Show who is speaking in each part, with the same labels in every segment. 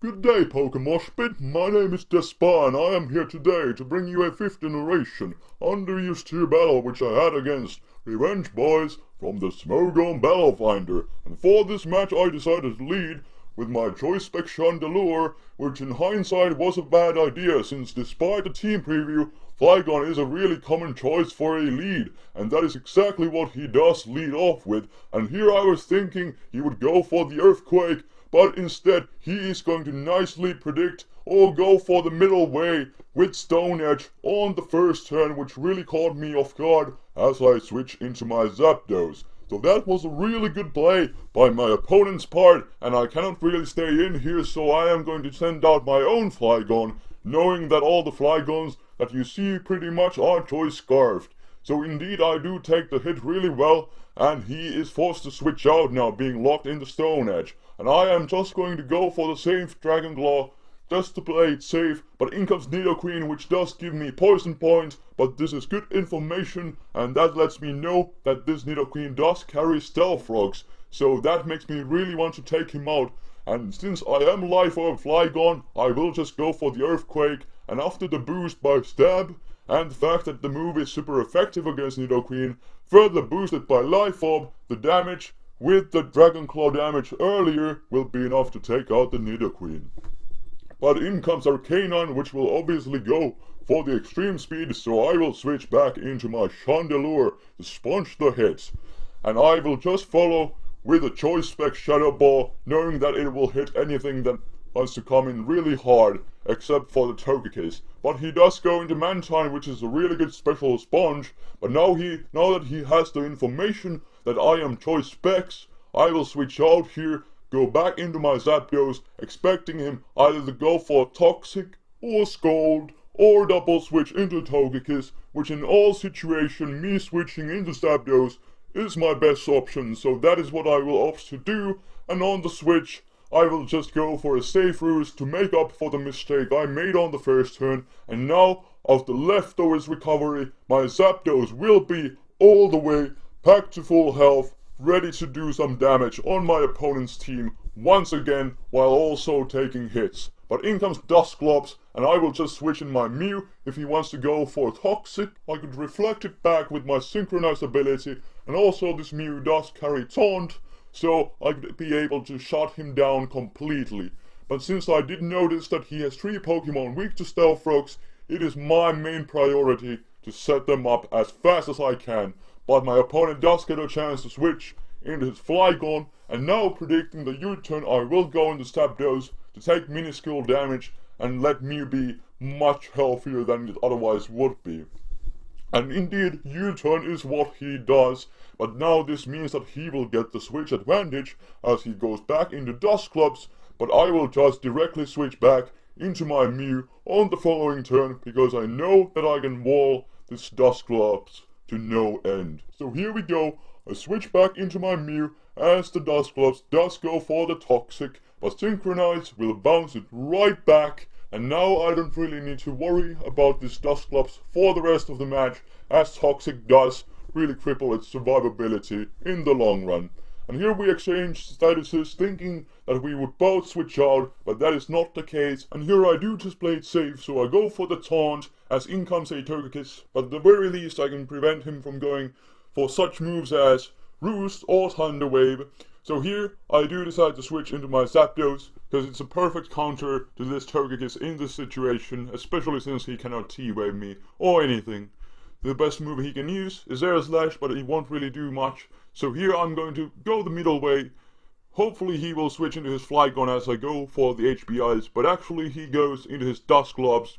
Speaker 1: Good day, PokeMoshPit. My name is Despa, and I am here today to bring you a 5th generation underused tier battle which I had against RevengeBoyz from the Smogon Battle Finder. And for this match I decided to lead with my choice spec Chandelure, which in hindsight was a bad idea since despite the team preview, Flygon is a really common choice for a lead, and that is exactly what he does lead off with. And here I was thinking he would go for the Earthquake, but instead he is going to nicely predict or go for the middle way with Stone Edge on the first turn, which really caught me off guard as I switch into my Zapdos. So that was a really good play by my opponent's part, and I cannot really stay in here, so I am going to send out my own Flygon, knowing that all the Flygons that you see pretty much are choice scarfed. So indeed I do take the hit really well, and he is forced to switch out now, being locked in the Stone Edge. And I am just going to go for the safe Dragon Claw, just to play it safe, but in comes Nidoqueen, which does give me poison points, but this is good information, and that lets me know that this Nidoqueen does carry Stealth Rocks, so that makes me really want to take him out. And since I am Life Orb Flygon, I will just go for the Earthquake, and after the boost by Stab, and the fact that the move is super effective against Nidoqueen, further boosted by Life Orb, the damage with the Dragon Claw damage earlier will be enough to take out the Nidoqueen. But in comes Arcanine, which will obviously go for the extreme speed, so I will switch back into my Chandelure to sponge the hits. And I will just follow with a choice spec Shadow Ball, knowing that it will hit anything that wants to come in really hard, except for the Togekiss. But he does go into Mantine, which is a really good special sponge, but now that he has the information that I am choice specs, I will switch out here, go back into my Zapdos, expecting him either to go for Toxic or Scald or double switch into Togekiss, which in all situation me switching into Zapdos is my best option, so that is what I will opt to do. And on the switch I will just go for a safe ruse to make up for the mistake I made on the first turn, and now of the leftovers recovery my Zapdos will be all the way back to full health, ready to do some damage on my opponent's team once again, while also taking hits. But in comes Dusclops, and I will just switch in my Mew. If he wants to go for Toxic, I could reflect it back with my Synchronize ability, and also this Mew does carry Taunt, so I could be able to shut him down completely. But since I did notice that he has 3 Pokemon weak to Stealth Rocks, it is my main priority to set them up as fast as I can. But my opponent does get a chance to switch into his Flygon, and now predicting the U-turn I will go into Zapdos to take minuscule damage and let Mew be much healthier than it otherwise would be. And indeed, U-turn is what he does, but now this means that he will get the switch advantage as he goes back into Dusclops, but I will just directly switch back into my Mew on the following turn, because I know that I can wall this Dusclops to no end. So here we go, I switch back into my Mew as the Dusclops does go for the Toxic, but Synchronize will bounce it right back, and now I don't really need to worry about this Dusclops for the rest of the match, as Toxic does really cripple its survivability in the long run. And here we exchange statuses, thinking that we would both switch out, but that is not the case. And here I do just play it safe, so I go for the Taunt, as in comes a Togekiss, but at the very least I can prevent him from going for such moves as Roost or Thunder Wave. So here I do decide to switch into my Zapdos, because it's a perfect counter to this Togekiss in this situation, especially since he cannot T-Wave me or anything. The best move he can use is Air Slash, but it won't really do much. So here I'm going to go the middle way. Hopefully he will switch into his Flygon as I go for the HBIs, but actually he goes into his Dusclops.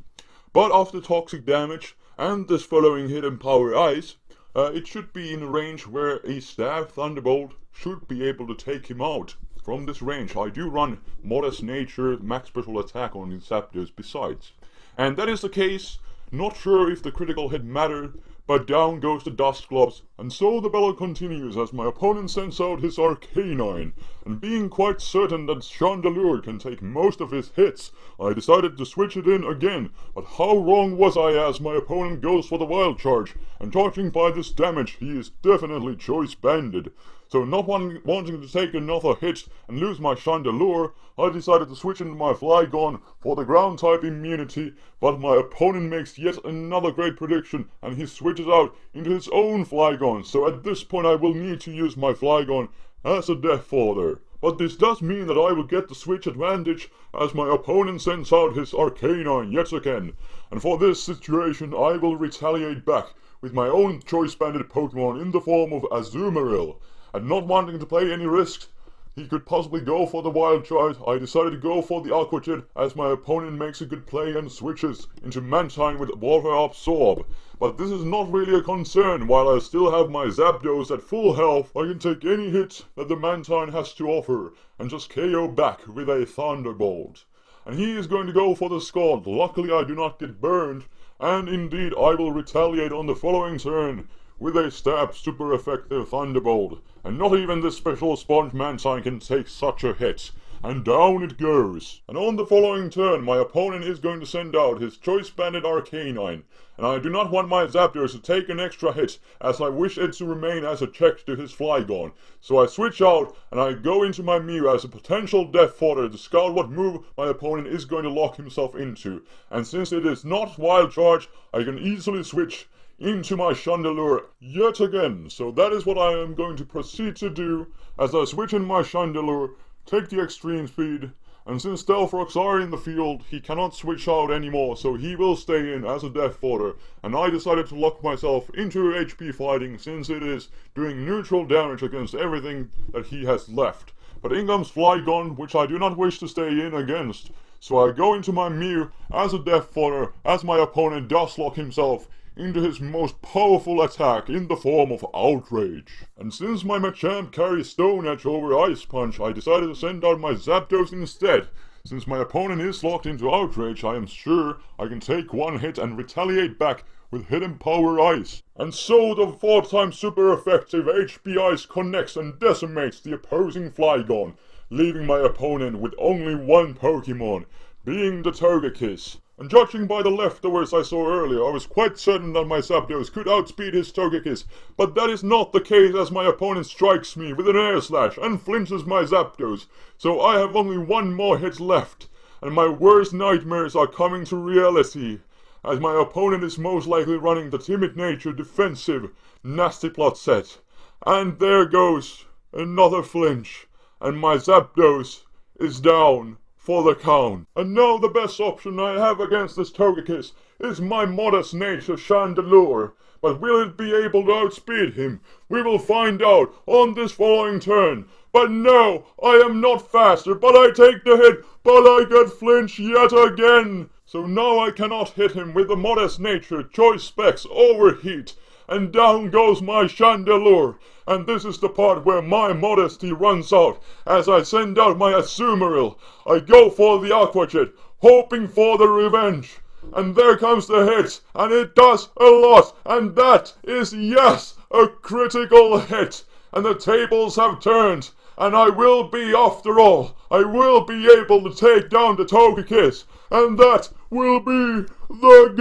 Speaker 1: But after Toxic damage and this following hit and Power Ice, it should be in a range where a Stab Thunderbolt should be able to take him out. From this range I do run Modest Nature, Max Special Attack on the Zapdos besides. And that is the case. Not sure if the critical hit mattered, but down goes the Dusclops, and so the battle continues as my opponent sends out his Arcanine, and being quite certain that Chandelure can take most of his hits, I decided to switch it in again, but how wrong was I, as my opponent goes for the Wild Charge, and judging by this damage he is definitely choice banded. So not wanting to take another hit and lose my Chandelure, I decided to switch into my Flygon for the ground type immunity, but my opponent makes yet another great prediction and he switches out into his own Flygon, so at this point I will need to use my Flygon as a death fodder. But this does mean that I will get the switch advantage as my opponent sends out his Arcanine yet again, and for this situation I will retaliate back with my own choice-banded Pokemon in the form of Azumarill. And not wanting to play any risks he could possibly go for the Wild Charge, I decided to go for the Aqua Jet as my opponent makes a good play and switches into Mantine with Water Absorb. But this is not really a concern. While I still have my Zapdos at full health, I can take any hit that the Mantine has to offer and just KO back with a Thunderbolt. And he is going to go for the Scald. Luckily I do not get burned, and indeed I will retaliate on the following turn with a stab super effective Thunderbolt. And not even this special Sponge Mantine can take such a hit. And down it goes. And on the following turn, my opponent is going to send out his choice-banded Arcanine. And I do not want my Zapdos to take an extra hit, as I wish it to remain as a check to his Flygon. So I switch out, and I go into my Mew as a potential death fodder to scout what move my opponent is going to lock himself into. And since it is not Wild Charge, I can easily switch into my Chandelure yet again. So that is what I am going to proceed to do as I switch in my Chandelure, take the extreme speed, and since Stealth Rocks are in the field, he cannot switch out anymore, so he will stay in as a death fodder, and I decided to lock myself into HP fighting since it is doing neutral damage against everything that he has left. But in comes Flygon, which I do not wish to stay in against, so I go into my Mew as a death fodder as my opponent does lock himself into his most powerful attack in the form of Outrage. And since my Machamp carries Stone Edge over Ice Punch, I decided to send out my Zapdos instead. Since my opponent is locked into Outrage, I am sure I can take one hit and retaliate back with Hidden Power Ice. And so the 4-time super effective HP Ice connects and decimates the opposing Flygon, leaving my opponent with only one Pokemon, being the Togekiss. And judging by the leftovers I saw earlier, I was quite certain that my Zapdos could outspeed his Togekiss, but that is not the case as my opponent strikes me with an Air Slash and flinches my Zapdos, so I have only one more hit left, and my worst nightmares are coming to reality, as my opponent is most likely running the Timid Nature defensive Nasty Plot set. And there goes another flinch, and my Zapdos is down for the count. And now the best option I have against this Togekiss is my Modest Nature Chandelure. But will it be able to outspeed him? We will find out on this following turn. But no, I am not faster, but I take the hit, but I get flinched yet again. So now I cannot hit him with the Modest Nature Choice Specs Overheat. And down goes my Chandelure, and this is the part where my modesty runs out. As I send out my Azumarill, I go for the Aqua Jet, hoping for the revenge. And there comes the hit, and it does a lot, and that is, yes, a critical hit. And the tables have turned, and I will be, after all, I will be able to take down the Togekiss, and that will be the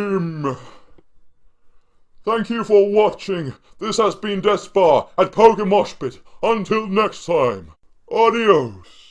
Speaker 1: game. Thank you for watching. This has been Despa at PokeMoshPit. Until next time, adios.